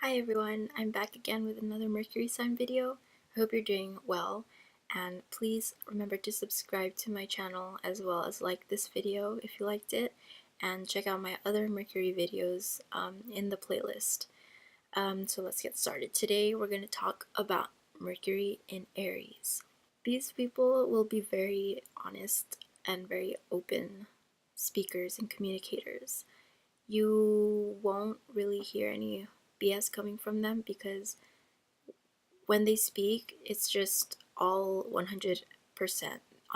Hi everyone, I'm back again with another Mercury sign video. I hope you're doing well, and please remember to subscribe to my channel as well as like this video if you liked it, and check out my other Mercury videos in the playlist. So let's get started. Today we're going to talk about Mercury in Aries. These people will be very honest and very open speakers and communicators. You won't really hear any BS coming from them because when they speak, it's just all 100%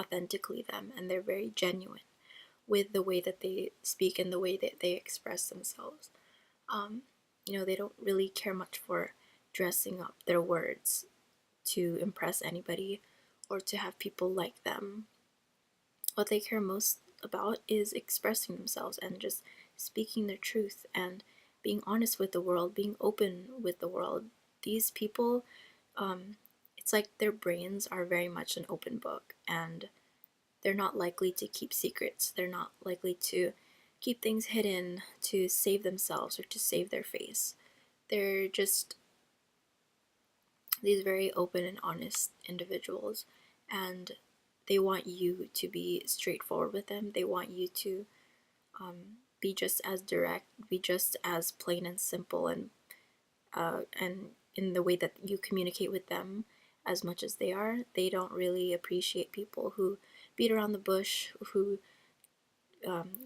authentically them, and they're very genuine with the way that they speak and the way that they express themselves. Um, they don't really care much for dressing up their words to impress anybody or to have people like them. What they care most about is expressing themselves and just speaking their truth and being honest with the world, being open with the world. These people, it's like their brains are very much an open book, and they're not likely to keep secrets. They're not likely to keep things hidden to save themselves or to save their face. They're just these very open and honest individuals, and they want you to be straightforward with them. They want you to be just as direct, be just as plain and simple, and in the way that you communicate with them as much as they are. They don't really appreciate people who beat around the bush, who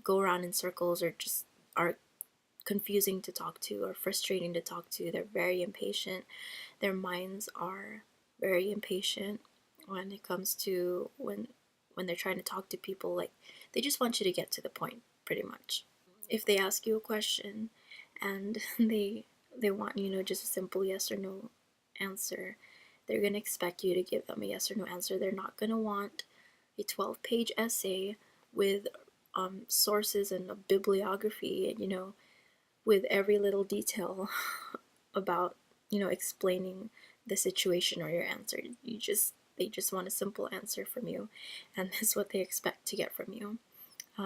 go around in circles, or just are confusing to talk to or frustrating to talk to. They're very impatient. Their minds are very impatient when it comes to when they're trying to talk to people. Like, they just want you to get to the point, pretty much. If they ask you a question and they want, just a simple yes or no answer, they're going to expect you to give them a yes or no answer. They're not going to want a 12-page essay with sources and a bibliography, with every little detail about, explaining the situation or your answer. They just want a simple answer from you, and that's what they expect to get from you.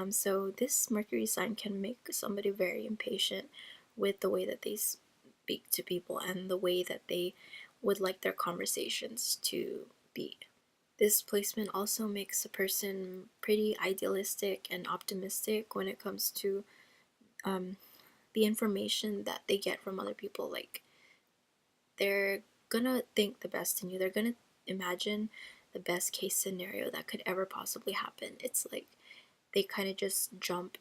So this Mercury sign can make somebody very impatient with the way that they speak to people and the way that they would like their conversations to be. This placement also makes a person pretty idealistic and optimistic when it comes to um, the information that they get from other people. Like, they're gonna think the best in you. They're gonna imagine the best case scenario that could ever possibly happen. It's like they kind of just jump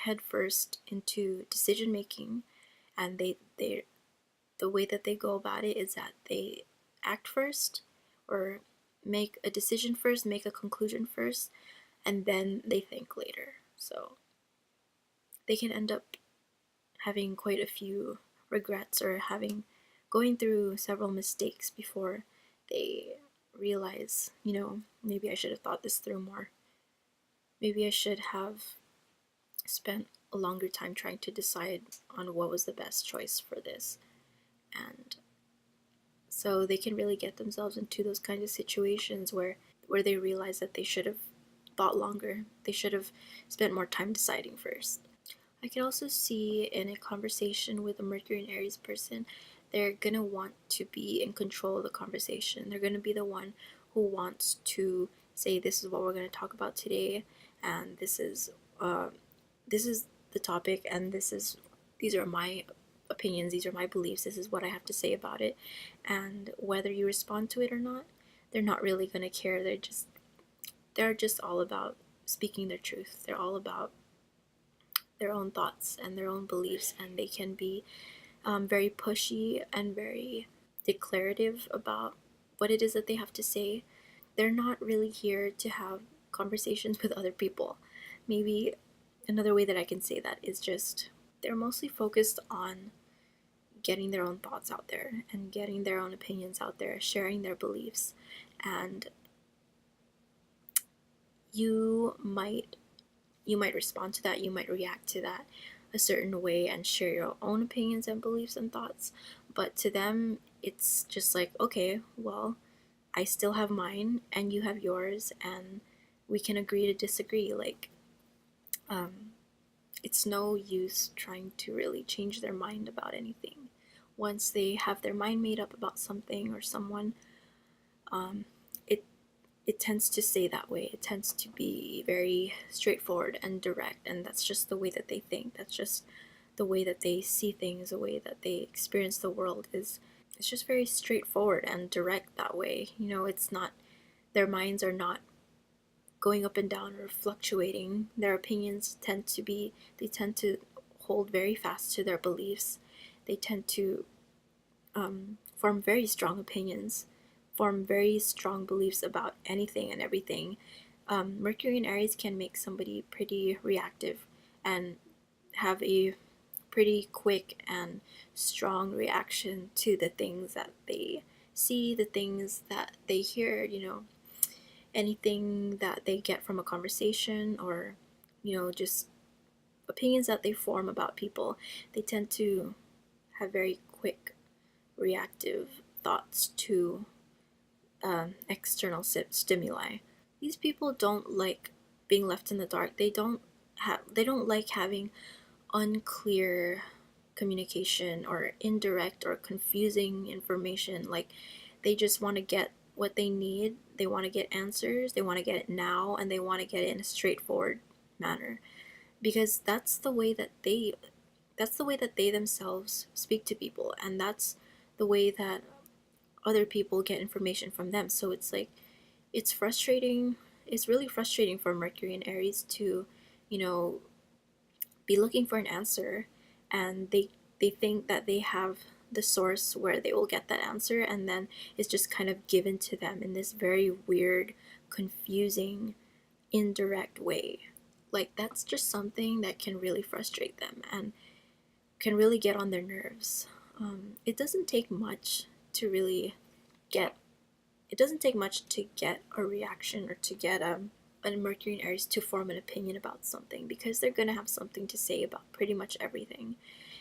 head first into decision making, and they the way that they go about it is that they act first, or make a decision first, make a conclusion first, and then they think later. So they can end up having quite a few regrets, or having going through several mistakes before they realize, maybe I should have thought this through more. Maybe I should have spent a longer time trying to decide on what was the best choice for this. And so they can really get themselves into those kinds of situations where they realize that they should have thought longer. They should have spent more time deciding first. I can also see in a conversation with a Mercury and Aries person, they're gonna want to be in control of the conversation. They're gonna be the one who wants to say, this is what we're gonna talk about today, and this is the topic, and these are my opinions, these are my beliefs, this is what I have to say about it. And whether you respond to it or not, they're not really gonna care. They're just all about speaking their truth. They're all about their own thoughts and their own beliefs, and they can be very pushy and very declarative about what it is that they have to say. They're not really here to have conversations with other people. Maybe another way that I can say that is just they're mostly focused on getting their own thoughts out there and getting their own opinions out there, sharing their beliefs. And you might you might respond to that, you might react to that a certain way and share your own opinions and beliefs and thoughts. But to them, it's just like, okay, well, I still have mine and you have yours, and we can agree to disagree. Like, it's no use trying to really change their mind about anything. Once they have their mind made up about something or someone, um, it it tends to stay that way. It tends to be very straightforward and direct, and that's just the way that they think. That's just the way that they see things, the way that they experience the world is it's just very straightforward and direct that way. It's not, their minds are not going up and down or fluctuating. Their opinions tend to be, they tend to hold very fast to their beliefs. They tend to form very strong opinions, form very strong beliefs about anything and everything. Mercury in Aries can make somebody pretty reactive and have a pretty quick and strong reaction to the things that they see, the things that they hear, anything that they get from a conversation, or, just opinions that they form about people. They tend to have very quick reactive thoughts to external stimuli. These people don't like being left in the dark. They don't like having unclear communication or indirect or confusing information. Like, they just want to get what they need. They want to get answers. They want to get it now, and they want to get it in a straightforward manner, because that's the way that they themselves speak to people, and that's the way that other people get information from them. So it's like, it's frustrating. It's really frustrating for Mercury and Aries to, you know, be looking for an answer, and they think that they have the source where they will get that answer, and then it's just kind of given to them in this very weird, confusing, indirect way. Like, that's just something that can really frustrate them and can really get on their nerves. It doesn't take much to really get it doesn't take much to get a reaction, or to get a Mercury and Aries to form an opinion about something, because they're gonna have something to say about pretty much everything,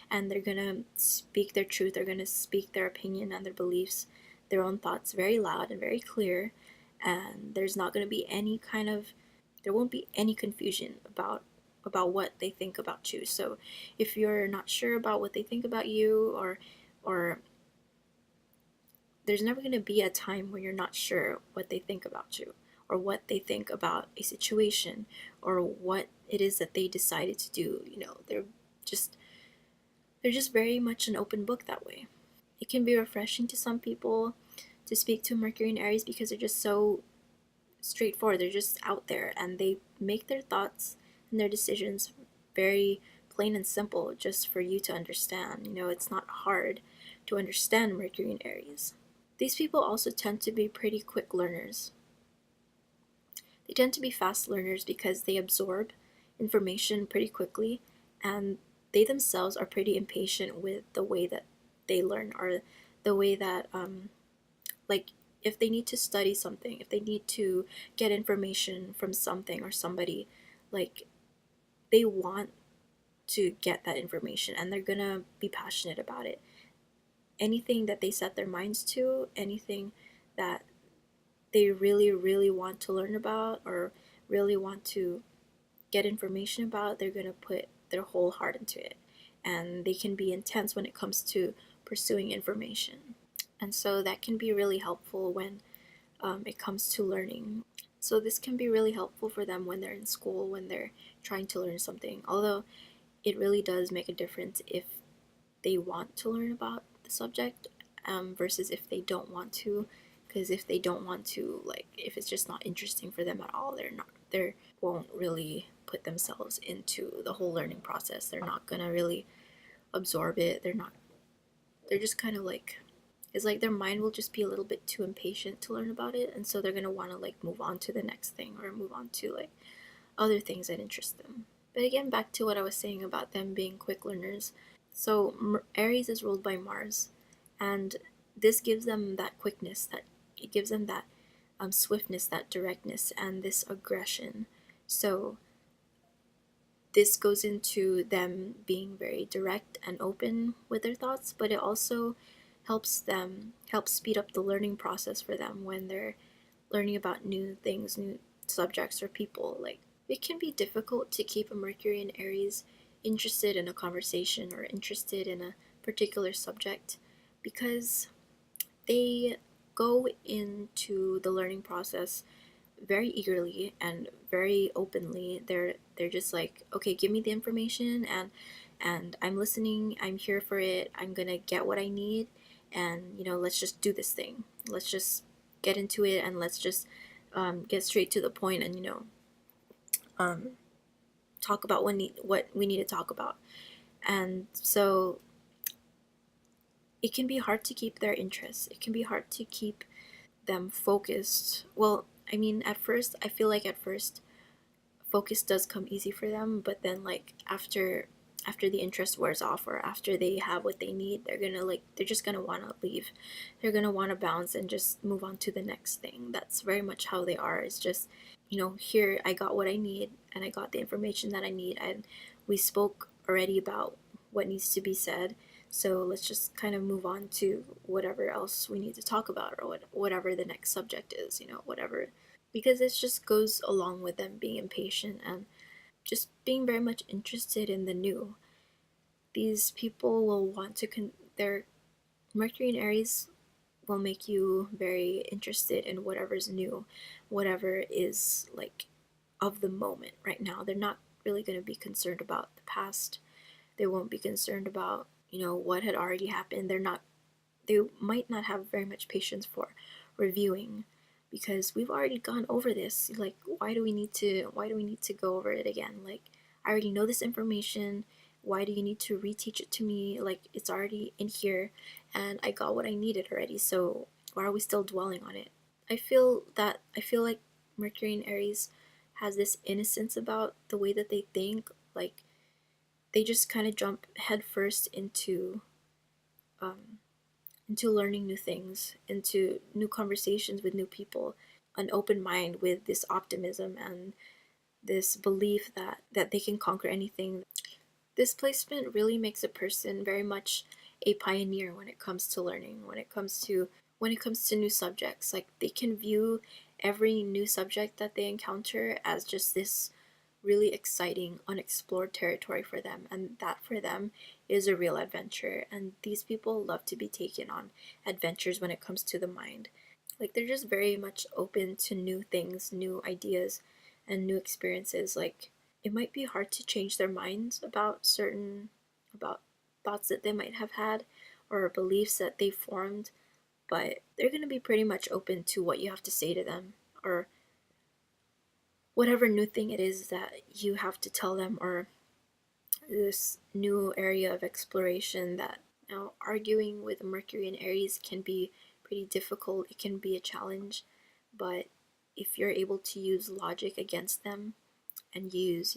and they're gonna speak their truth. They're gonna speak their opinion and their beliefs, their own thoughts, very loud and very clear, and there's not gonna be there won't be any confusion about what they think about you. So if you're not sure about what they think about you, or there's never going to be a time where you're not sure what they think about you, or what they think about a situation, or what it is that they decided to do. Just they're just very much an open book that way. It can be refreshing to some people to speak to Mercury and Aries, because they're just so straightforward. They're just out there, and they make their thoughts and their decisions very plain and simple, just for you to understand. It's not hard to understand Mercury and Aries. These people also tend to be pretty quick learners. They tend to be fast learners because they absorb information pretty quickly, and they themselves are pretty impatient with the way that they learn, or the way that, like, if they need to study something, if they need to get information from something or somebody, like, they want to get that information, and they're gonna be passionate about it. Anything that they set their minds to, anything that they really, really want to learn about, or really want to get information about, they're going to put their whole heart into it. And they can be intense when it comes to pursuing information. And so that can be really helpful when it comes to learning. So this can be really helpful for them when they're in school, when they're trying to learn something. Although it really does make a difference if they want to learn about the subject, versus if they don't want to. Because if they don't want to, like, if it's just not interesting for them at all, they won't really put themselves into the whole learning process. They're not gonna really absorb it. They're just kind of like, it's like their mind will just be a little bit too impatient to learn about it, and so they're gonna want to, like, move on to the next thing, or move on to, like, other things that interest them. But again, back to what I was saying about them being quick learners. So Aries is ruled by Mars, and this gives them that quickness, that it gives them that swiftness, that directness, and this aggression. So this goes into them being very direct and open with their thoughts, but it also helps speed up the learning process for them when they're learning about new things, new subjects, or people. Like, it can be difficult to keep a Mercury in Aries interested in a conversation or interested in a particular subject because they go into the learning process very eagerly and very openly. They're just like, okay, give me the information, and I'm listening. I'm here for it. I'm gonna get what I need, and let's just do this thing. Let's just get into it, and let's just get straight to the point, and um, talk about what we need to talk about. And so it can be hard to keep their interests. It can be hard to keep them focused. Well, I mean, at first, I feel like at first focus does come easy for them, but then like after the interest wears off, or after they have what they need, they're just gonna want to leave. They're gonna want to bounce and just move on to the next thing. That's very much how they are. It's just, here I got what I need, and I got the information that I need, and we spoke already about what needs to be said, so let's just kind of move on to whatever else we need to talk about, or whatever the next subject is, whatever, because it just goes along with them being impatient and just being very much interested in the new. These people will want to their Mercury and Aries will make you very interested in whatever's new, whatever is like of the moment right now. They're not really going to be concerned about the past. They won't be concerned about, what had already happened. They might not have very much patience for reviewing, because we've already gone over this. Like, why do we need to go over it again? Like, I already know this information. Why do you need to reteach it to me? Like, it's already in here, and I got what I needed already, so why are we still dwelling on it? I feel like Mercury and Aries has this innocence about the way that they think. Like, they just kind of jump headfirst um, into learning new things, into new conversations with new people, an open mind with this optimism and this belief that they can conquer anything. This placement really makes a person very much a pioneer when it comes to learning, when it comes to new subjects. Like, they can view every new subject that they encounter as just this really exciting unexplored territory for them, and that for them is a real adventure. And these people love to be taken on adventures when it comes to the mind. Like, they're just very much open to new things, new ideas, and new experiences. Like, it might be hard to change their minds about thoughts that they might have had, or beliefs that they formed, but they're going to be pretty much open to what you have to say to them, or whatever new thing it is that you have to tell them, or this new area of exploration. That now, arguing with Mercury and Aries can be pretty difficult. It can be a challenge, but if you're able to use logic against them, and use,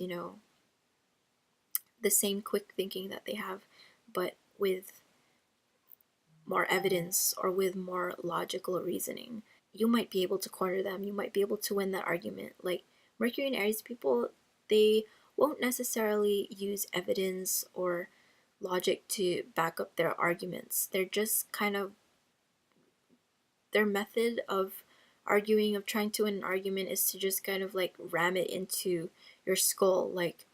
the same quick thinking that they have, but with more evidence or with more logical reasoning, you might be able to corner them. You might be able to win that argument. Like, Mercury and Aries people, they won't necessarily use evidence or logic to back up their arguments. They're just kind of, their method of arguing, of trying to win an argument, is to just kind of like ram it into your skull, like,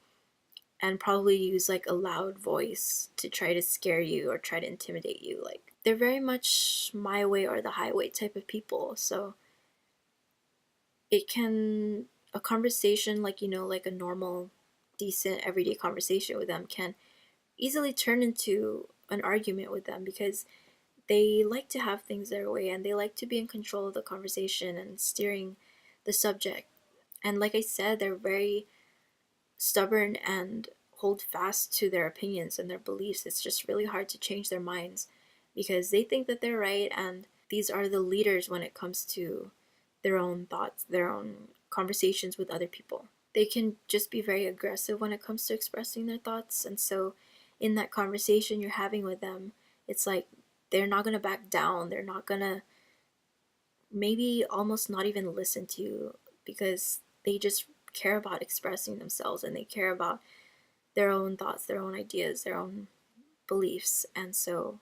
and probably use like a loud voice to try to scare you or try to intimidate you. Like, they're very much my way or the highway type of people. So it can, a conversation, like, like a normal, decent, everyday conversation with them can easily turn into an argument with them, because they like to have things their way, and they like to be in control of the conversation and steering the subject. And like I said, they're very stubborn and hold fast to their opinions and their beliefs. It's just really hard to change their minds, because they think that they're right, and these are the leaders when it comes to their own thoughts, their own conversations with other people. They can just be very aggressive when it comes to expressing their thoughts, and so in that conversation you're having with them, it's like they're not going to back down. They're not going to, maybe almost not even listen to you, because they just care about expressing themselves, and they care about their own thoughts, their own ideas, their own beliefs. And so,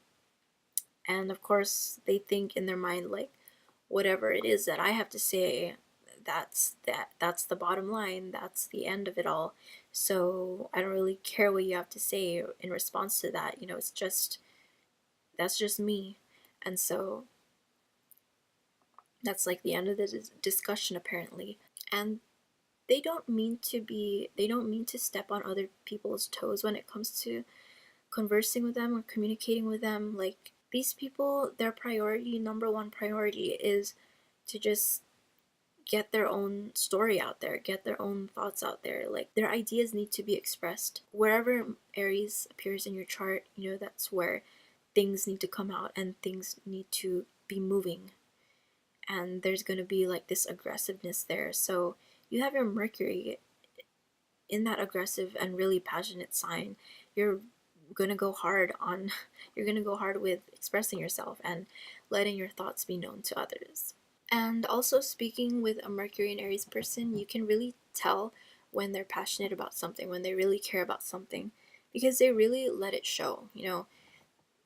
and of course, they think in their mind, like, whatever it is that I have to say, that's the bottom line, that's the end of it all. So I don't really care what you have to say in response to that. You know, it's just, that's just me. And so that's like the end of the discussion, apparently. And they don't mean to step on other people's toes when it comes to conversing with them or communicating with them. Like, these people, their priority, number one priority, is to just get their own story out there, get their own thoughts out there. Like, their ideas need to be expressed. Wherever Aries appears in your chart, you know, that's where things need to come out and things need to be moving. And there's going to be like this aggressiveness there. So you have your Mercury in that aggressive and really passionate sign. You're going to go hard on you're going to go hard with expressing yourself and letting your thoughts be known to others. And also, speaking with a Mercury and Aries person, you can really tell when they're passionate about something, when they really care about something, because they really let it show. You know,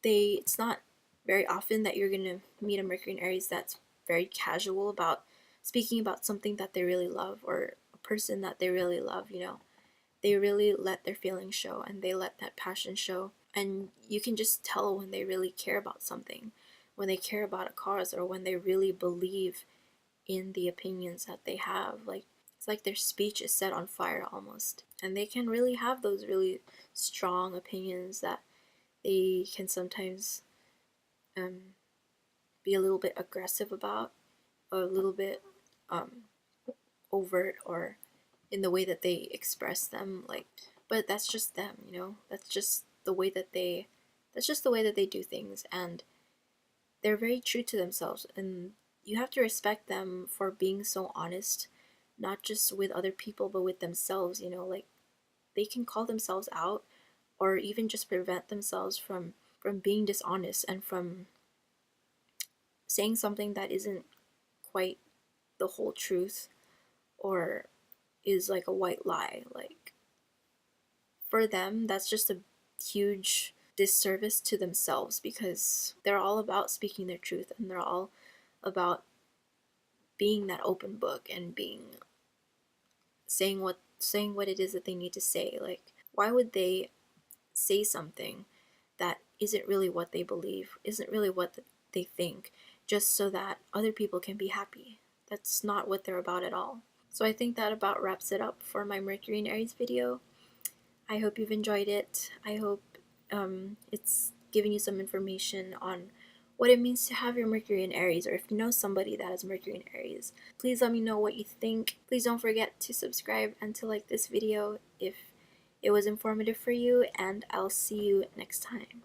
it's not very often that you're going to meet a Mercury and Aries that's very casual about speaking about something that they really love, or a person that they really love, you know. They really let their feelings show and they let that passion show. And you can just tell when they really care about something, when they care about a cause, or when they really believe in the opinions that they have. Like, it's like their speech is set on fire almost. And they can really have those really strong opinions that they can sometimes um, be a little bit aggressive about, or a little bit um, overt, or in the way that they express them. Like, but that's just them, you know. That's just the way that they do things, and they're very true to themselves. And you have to respect them for being so honest, not just with other people but with themselves. You know, like, they can call themselves out, or even just prevent themselves from being dishonest and from saying something that isn't quite the whole truth, or is like a white lie. Like, for them, that's just a huge disservice to themselves, because they're all about speaking their truth, and they're all about being that open book and being saying what it is that they need to say. Like, why would they say something that isn't really what they believe, isn't really what they think, just so that other people can be happy? That's not what they're about at all. So I think that about wraps it up for my Mercury and Aries video. I hope you've enjoyed it. I hope it's giving you some information on what it means to have your Mercury in Aries, or if you know somebody that has Mercury in Aries. Please let me know what you think. Please don't forget to subscribe and to like this video if it was informative for you, and I'll see you next time.